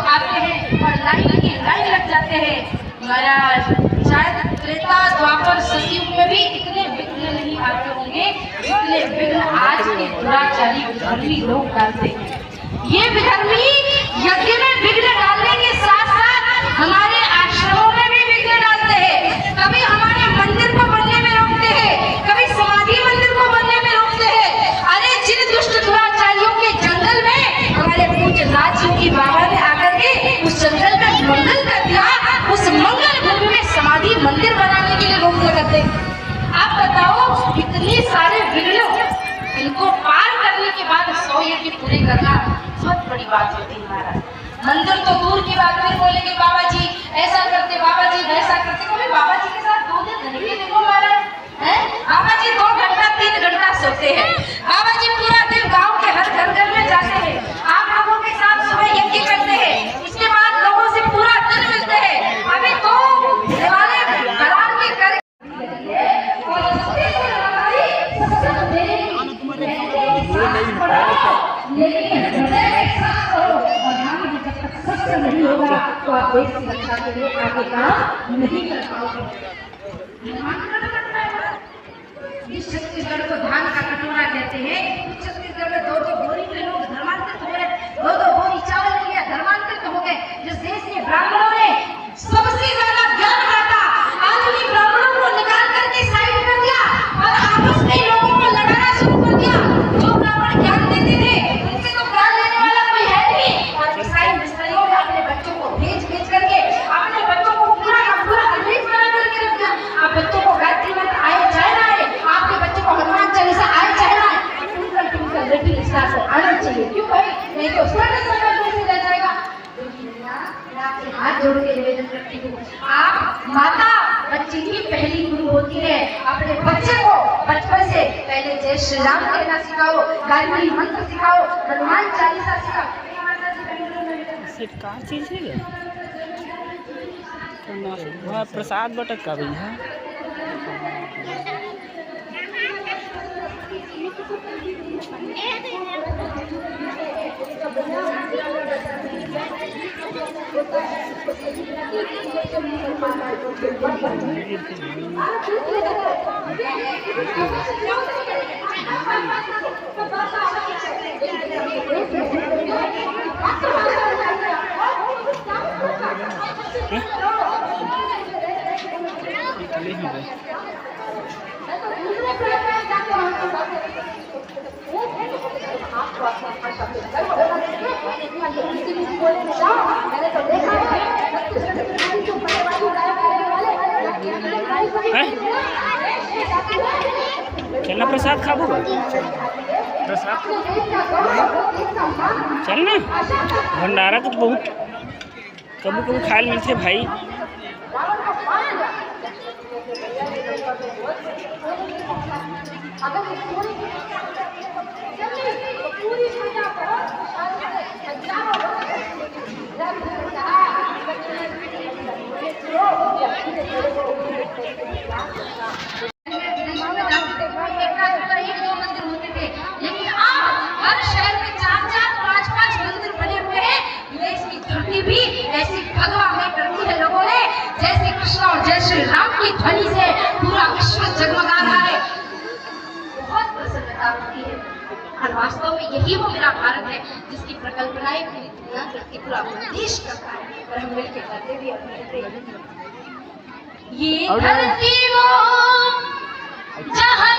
आते हैं और लाइन की लाइन लग जाते हैं। महाराज शायद त्रेता द्वापर सतयुग में भी इतने विघ्न नहीं आते होंगे जितने विघ्न आज के दुराचारी विधर्मी लोग डालते हैं। ये विधर्मी यज्ञ में विघ्न डालने के साथ साथ हमारे आश्रमों में भी विघ्न डालते हैं। कभी हमारे मंदिर को बनने में रोकते हैं, कभी समाधि मंदिर को बनने में रोकते हैं। अरे जिन दुष्ट दुराचारियों के जंगल में हमारे पूज्य राजयोगी बाबा ने आकर के उस जंगल में मंगल कर दिया, उस मंगल भूमि में समाधि मंदिर बनाने के लिए रोक लगाते। आप बताओ इतने सारे विघ्नों इनको पार करने के बाद 100 यज्ञ पूरे करना बहुत बड़ी बात होती है महाराज। मंदिर तो दूर की बात, फिर बोलेंगे बाबा जी ऐसा करते, बाबा जी वैसा करते। कभी बाबा जी के साथ 2 दिन रह के देखो महाराज, बाबा जी 2 घंटा 3 घंटा सोते हैं। बाबा जी पूरा दिन गांव के हर घर में जाते हैं, आप लोगों के साथ सुबह यज्ञ करते हैं, इसके बाद लोगों से पूरा दिन मिलते हैं। अभी तो दिवाले बरात के कर नहीं होगा तो आप देश की रक्षा के लिए आगे काम नहीं कर पाओगे। जिस छत्तीसगढ़ को धान का कटोरा कहते हैं, उस छत्तीसगढ़ में 2-2 बोरी के लोग धर्मांतरित हो गए, 2-2 बोरी चावल ले लिया, धर्मांतरित हो गए। जिस देश के ब्राह्मणों ने सबसे ज्यादा ज्ञान बांटा, आज उन्हीं ब्राह्मणों को निकाल करके साइड कर दिया और आपस में लोगों को लड़ाना शुरू कर दिया। जो ब्राह्मण ज्ञान देते थे उनसे तो ज्ञान लेने वाला कोई है नहीं, और ईसाई मिस्त्रियों ने अपने बच्चों को भेज करके अपने बच्चों को पूरा का पूरा अंग्रेज बना करके रख दिया। आप बच्चों को गायत्री मंत्र आए चाहे ना आए, आपके बच्चों को हनुमान चालीसा आए चाहे ना आए, ट्विंकल लिटिल स्टार को आना चाहिए। क्यों भाई, नहीं तो स्वर्ग कैसे रह जाएगा। मैं आपसे हाथ जोड़ के निवेदन करती हूँ, आप माता बच्चे की पहली गुरु होती है। अपने बच्चे को बचपन से पहले जय श्री राम कहना सिखाओ, गायत्री मंत्र सिखाओ, हनुमान चालीसा सिखाओ। का चीज है वहाँ प्रसाद बटक का भी है। चलना प्रसाद खाबू, प्रसाद चलना भंडारा तो बहुत कभी कभी खाए मिलते भाई। और वास्तव में यही वो मेरा भारत है जिसकी प्रकल्पनाएं पूरी दुनिया करके पूरा देश करता है, और हम मिलकर करते भी अपने। ये धरती वो जहाँ